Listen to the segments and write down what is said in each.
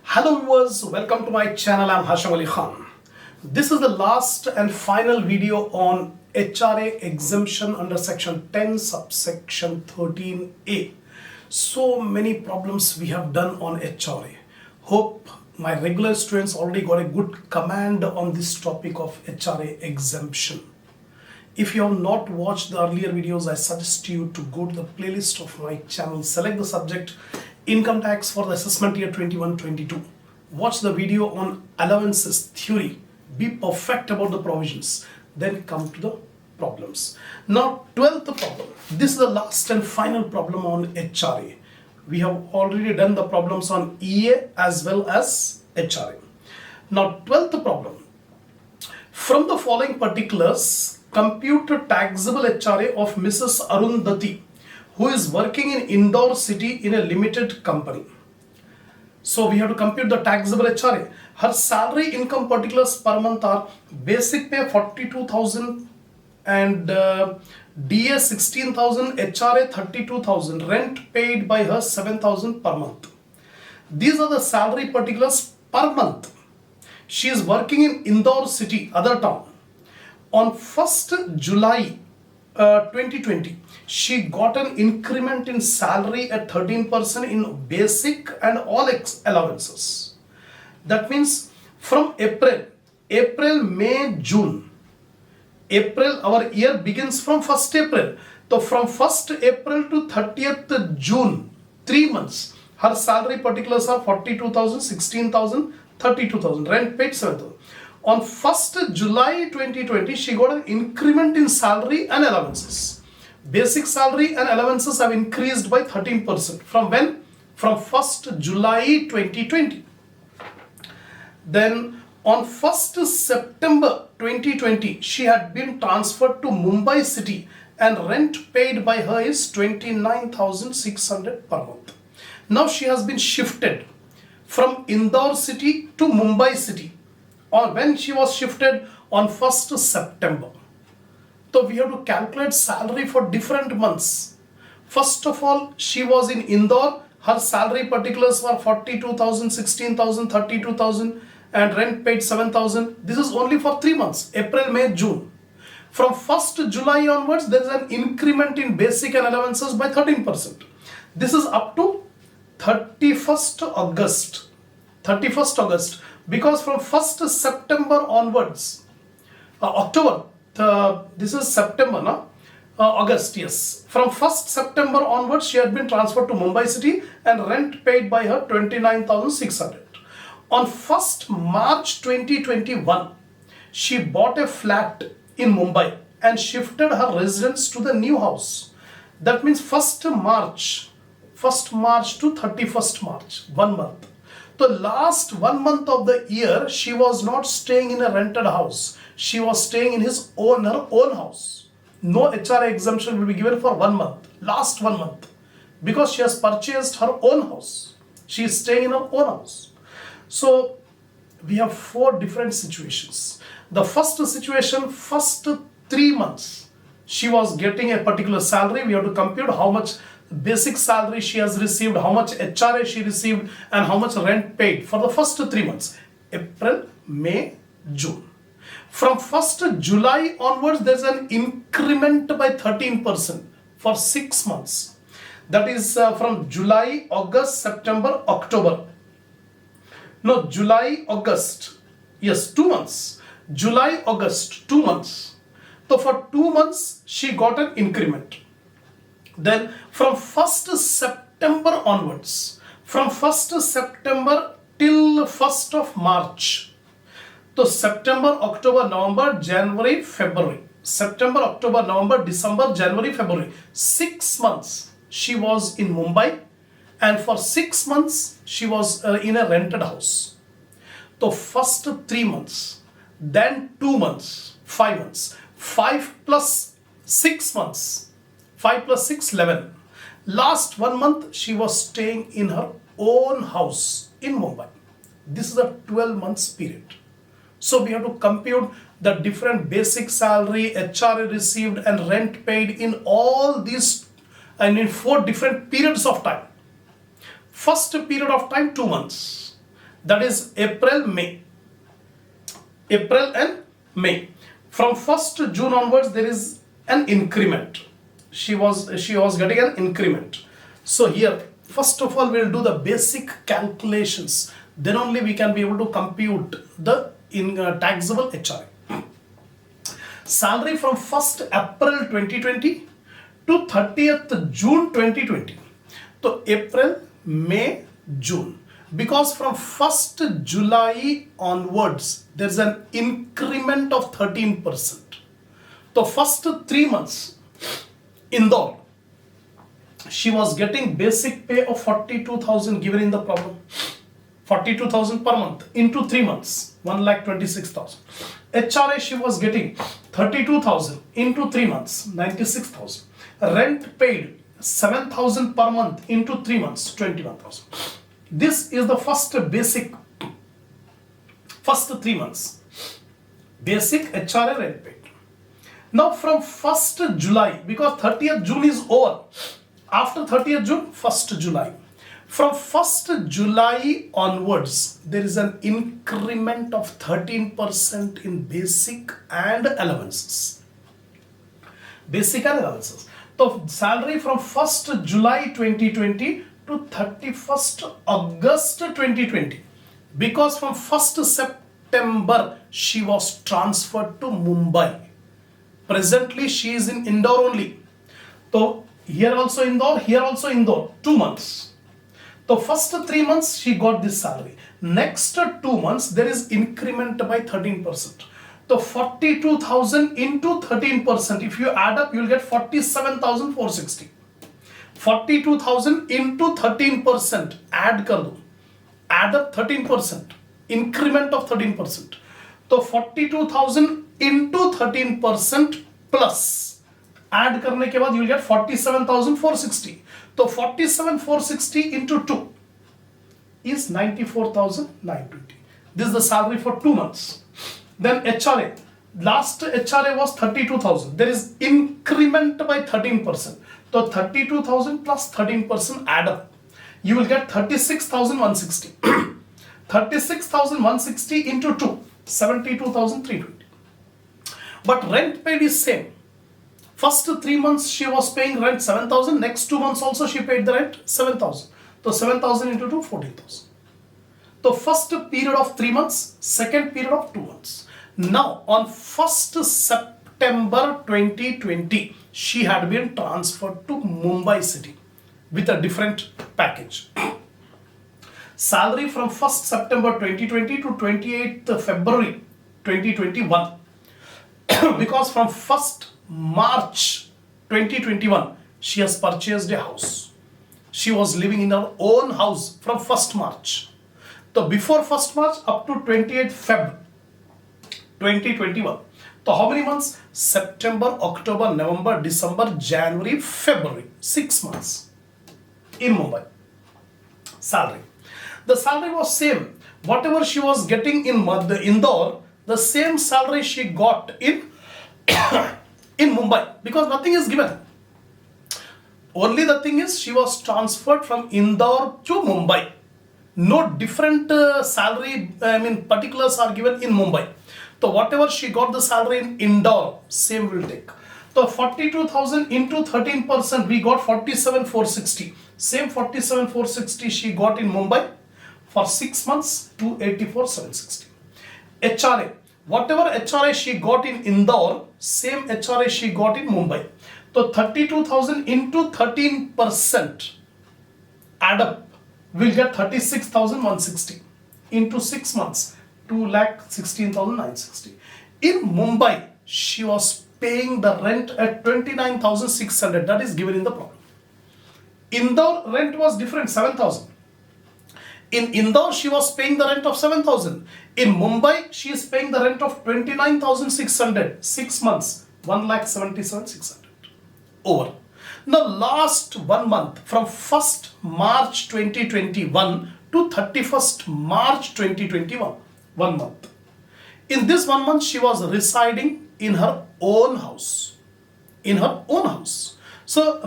Hello viewers, welcome to my channel. I'm Hasham. This is the last and final video on HRA exemption under section 10 subsection 13A. So many problems we have done on HRA. Hope my regular students already got a good command on this topic of HRA exemption. If you have not watched the earlier videos, I suggest you to go to the playlist of my channel, select the subject Income Tax for the assessment year 21-22. Watch the video on allowances theory. Be perfect about the provisions. Then come to the problems. Now, 12th problem. This is the last and final problem on HRA. We have already done the problems on EA as well as HRA. Now, 12th problem. From the following particulars, compute a taxable HRA of Mrs. Arundhati, who is working in Indore city in a limited company. So we have to compute the taxable HRA. Her salary income particulars per month are basic pay 42,000 and DA 16,000, HRA 32,000, rent paid by her 7,000 per month. These are the salary particulars per month. She is working in Indore city, other town. On 1st July 2020, she got an increment in salary at 13% in basic and all allowances. That means from April, May, June. Our year begins from 1st April. So from 1st April to 30th June, 3 months, her salary particulars are 42,000, 16,000, 32,000, rent paid 7,000. On 1st July 2020, she got an increment in salary and allowances. Basic salary and allowances have increased by 13%. From when? From 1st July 2020. Then on 1st September 2020, she had been transferred to Mumbai city and rent paid by her is 29,600 per month. Now she has been shifted from Indore city to Mumbai city. Or when she was shifted on 1st September. So we have to calculate salary for different months. First of all, she was in Indore. Her salary particulars were 42,000, 16,000, 32,000 and rent paid 7,000. This is only for 3 months, April, May, June. From 1st July onwards, there is an increment in basic and allowances by 13%. This is up to 31st August. Because from 1st September onwards, October, this is September, no? August, yes. From 1st September onwards, she had been transferred to Mumbai city and rent paid by her 29,600. On 1st March 2021, she bought a flat in Mumbai and shifted her residence to the new house. That means 1st March to 31st March, 1 month. The last 1 month of the year, she was not staying in a rented house. She was staying in her own house. No HRA exemption will be given for 1 month, last 1 month. Because she has purchased her own house. She is staying in her own house. So, we have 4 different situations. The first situation, first 3 months, she was getting a particular salary. We have to compute how much basic salary she has received, how much HRA she received and how much rent paid for the first 3 months, April, May, June. From 1st July onwards, there is an increment by 13% for 6 months. That is from July, August, September, October. No, July, August. Yes, 2 months. July, August, 2 months. So for 2 months, she got an increment. Then from 1st September onwards, from 1st September till 1st of March, so September, October, November, January, February, September, October, November, December, January, February, 6 months she was in Mumbai and for 6 months she was in a rented house. So first 3 months, then 2 months, 5 months, 5 plus 6 months, 5 plus 6, 11. Last 1 month, she was staying in her own house in Mumbai. This is a 12 months period. So we have to compute the different basic salary, HRA received and rent paid in all these and in 4 different periods of time. First period of time 2 months. That is April, May. April and May. From 1st June onwards, there is an increment. She was getting an increment. So here, first of all, we'll do the basic calculations. Then only we can be able to compute the taxable HRA. Salary from 1st April 2020 to 30th June 2020. So April, May, June. Because from 1st July onwards, there's an increment of 13%. So first 3 months, Indore, she was getting basic pay of 42,000 given in the problem. 42,000 per month into 3 months, 1,26,000. HRA she was getting 32,000 into 3 months, 96,000. Rent paid 7,000 per month into 3 months, 21,000. This is the first 3 months. Basic HRA rent paid. Now from 1st July, because 30th June is over. After 30th June, 1st July. From 1st July onwards, there is an increment of 13% in basic and allowances. Basic and allowances. So salary from 1st July 2020 to 31st August 2020. Because from 1st September, she was transferred to Mumbai. Presently, she is in Indore only. So here also Indore, here also Indore. 2 months. The first 3 months she got this salary. Next 2 months there is increment by 13%. The 42,000 into 13%. If you add up, you will get 47,460. 42,000 into 13%. Add kar do. Add up 13%. Increment of 13%. So 42,000 into 13% plus. Add karne ke baad you will get 47,460. So 47,460 into 2 is 94,920. This is the salary for 2 months. Then HRA. Last HRA was 32,000. There is increment by 13%. So 32,000 plus 13% add up. You will get 36,160. 36,160 into 2, 72,320. But rent paid is same. First 3 months she was paying rent 7,000. Next 2 months also she paid the rent 7,000. So 7,000 into 2, 14,000. The first period of 3 months, second period of 2 months. Now on 1st September 2020, she had been transferred to Mumbai city with a different package. Salary from 1st September 2020 to 28th February 2021. Because from 1st March 2021, she has purchased a house. She was living in her own house from 1st March. So before 1st March up to 28th Feb 2021. So how many months? September, October, November, December, January, February. 6 months in Mumbai. Salary. The salary was same. Whatever she was getting in Indore, the same salary she got in Mumbai, because nothing is given. Only the thing is she was transferred from Indore to Mumbai. No different salary, particulars are given in Mumbai. So whatever she got the salary in Indore, same will take. So 42,000 into 13%, we got 47,460. Same 47,460 she got in Mumbai for 6 months, 284,760. HRA. Whatever HRA she got in Indore, same HRA she got in Mumbai. So 32,000 into 13% add up, we'll get 36,160 into 6 months, 2,16,960. In Mumbai, she was paying the rent at 29,600. That is given in the problem. Indore rent was different, 7,000. In Indore, she was paying the rent of 7,000. In Mumbai, she is paying the rent of 29,600. 6 months, 1,77,600. Over. Now, last 1 month, from 1st March 2021 to 31st March 2021, 1 month. In this 1 month, she was residing in her own house. In her own house. So,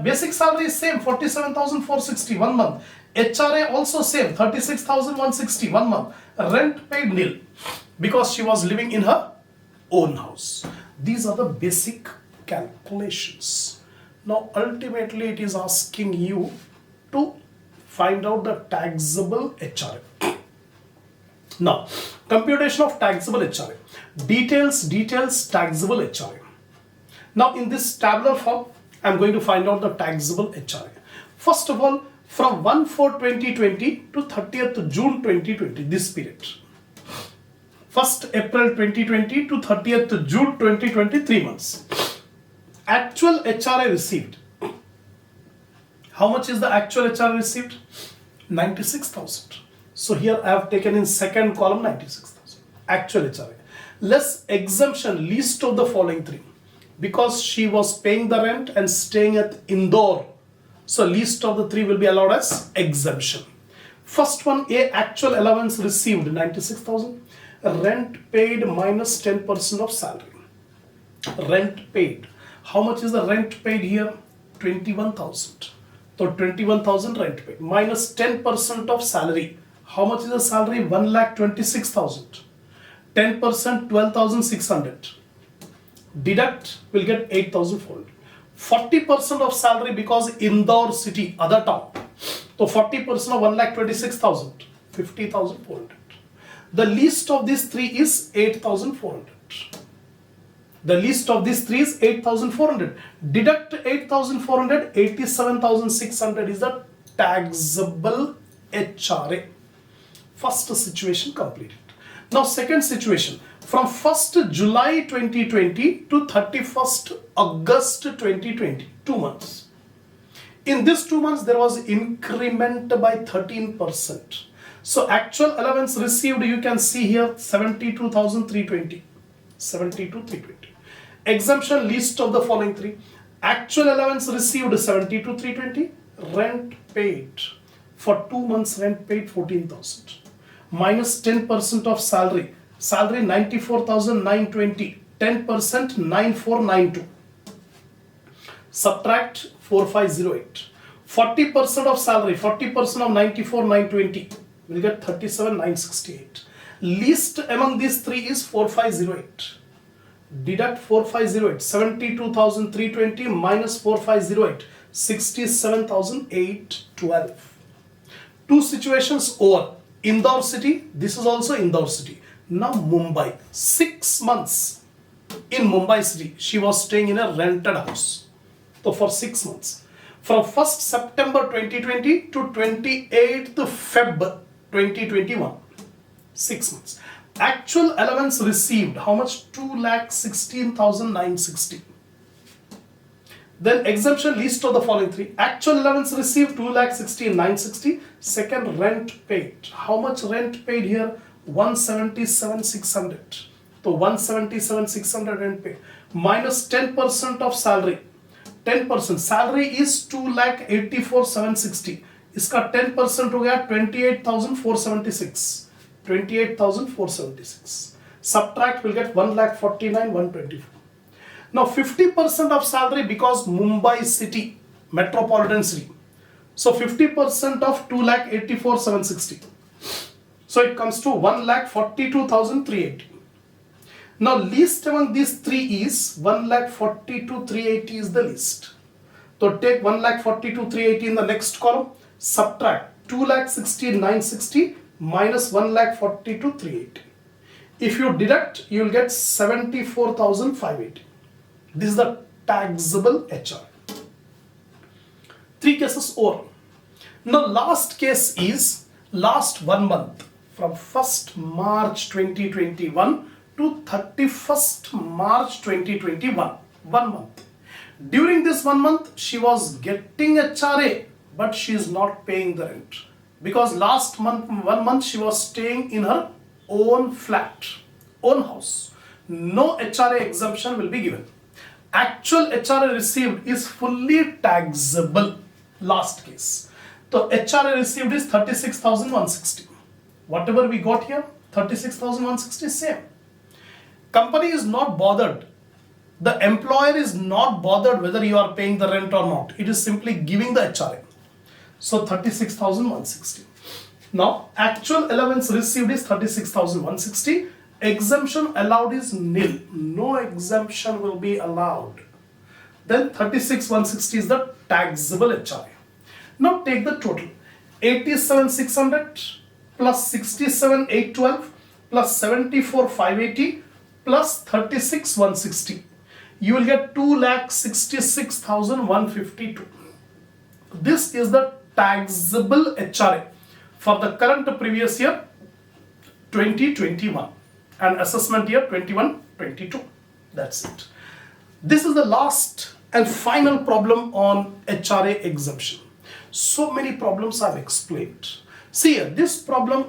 basic salary is same, 47,460, 1 month. HRA also same, 36,160 1 month. Rent paid nil because she was living in her own house. These are the basic calculations. Now ultimately it is asking you to find out the taxable HRA. Now, computation of taxable HRA. Details, taxable HRA. Now in this tabular form, I am going to find out the taxable HRA. First of all, from 1/4/2020 to 30th June 2020, this period. 1st April 2020 to 30th June 2020, 3 months. Actual HRA received. How much is the actual HRA received? 96,000. So here I have taken in second column 96,000. Actual HRA. Less exemption, least of the following three. Because she was paying the rent and staying at Indore. So least of the three will be allowed as exemption. First one, A, actual allowance received 96,000. Rent paid minus 10% of salary. Rent paid. How much is the rent paid here? 21,000. So 21,000 rent paid minus 10% of salary. How much is the salary? 1,26,000. 10% 12,600. Deduct, will get 8,400. 40% of salary because Indore city, other town. So 40% of 1,26,000, 50,400. The least of these three is 8,400. The least of these three is 8,400. Deduct 8,400, 87,600 is the taxable HRA. First situation completed. Now second situation. From 1st July 2020 to 31st August 2020, 2 months. In these 2 months, there was increment by 13%. So actual allowance received, you can see here 72,320. 72,320. Exemption, list of the following three. Actual allowance received 72,320. Rent paid for 2 months, rent paid 14,000. Minus 10% of salary. Salary 94,920. 10% 9492. Subtract 4508. 40% of salary, 40% of 94,920. We'll get 37,968. Least among these three is 4508. Deduct 4508. 72,320 minus 4508. 67,812. Two situations over. Indore city, this is also Indore city. Now Mumbai, 6 months in Mumbai city, she was staying in a rented house. So for 6 months, from 1st September 2020 to 28th Feb 2021, 6 months. Actual allowance received, how much? 2,16,960. Then exemption, list of the following three. Actual allowance received 2,16,960. Second, rent paid. How much rent paid here? 177,600. So 177,600 rent paid. Minus 10% of salary. 10%. Salary is 2,84,760. इसका 10% हो गया 28,476. 28,476. Subtract, will get 1,49,124. Now 50% of salary because Mumbai city, metropolitan city. So 50% of 2,84,760. So it comes to 1,42,380. Now least among these three is 1,42,380 is the least. So take 1,42,380 in the next column. Subtract 2,16,960 minus 1,42,380. If you deduct, you will get 74,580. This is the taxable HR. 3 cases over. Now last case is last 1 month, from 1st March 2021 to 31st March 2021. 1 month. During this 1 month, she was getting HRA, but she is not paying the rent. Because last month, 1 month, she was staying in her own flat, own house. No HRA exemption will be given. Actual HRA received is fully taxable. Last case. So HRA received is 36,160. Whatever we got here, 36,160 is same. Company is not bothered. The employer is not bothered whether you are paying the rent or not. It is simply giving the HRA. So 36,160. Now actual allowance received is 36,160. Exemption allowed is nil. No exemption will be allowed. Then 36,160 is the taxable HRA. Now take the total. 87,600 plus 67,812 plus 74,580 plus 36,160. You will get 2,66,152. This is the taxable HRA for the current previous year 2021 and assessment year 21-22. That's it. This is the last and final problem on HRA exemption. So many problems I've explained. See here, this problem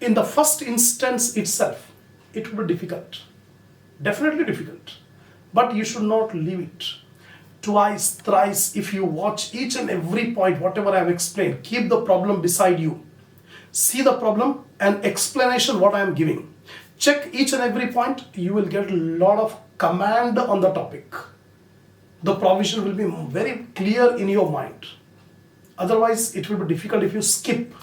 in the first instance itself, it will be difficult. Definitely difficult. But you should not leave it. Twice, thrice, if you watch each and every point, whatever I have explained, keep the problem beside you. See the problem and explanation what I am giving. Check each and every point, you will get a lot of command on the topic. The provision will be very clear in your mind. Otherwise, it will be difficult if you skip.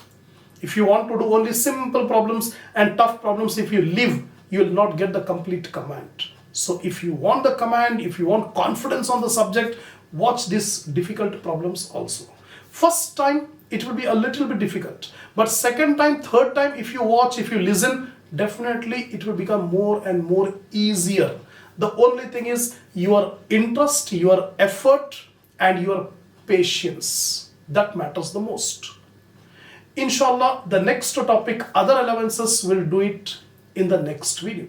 If you want to do only simple problems and tough problems, if you leave, you will not get the complete command. So if you want the command, if you want confidence on the subject, watch these difficult problems also. First time, it will be a little bit difficult. But second time, third time, if you watch, if you listen, definitely it will become more and more easier. The only thing is your interest, your effort, and your patience. That matters the most. Inshallah, the next topic, other allowances, will do it in the next video.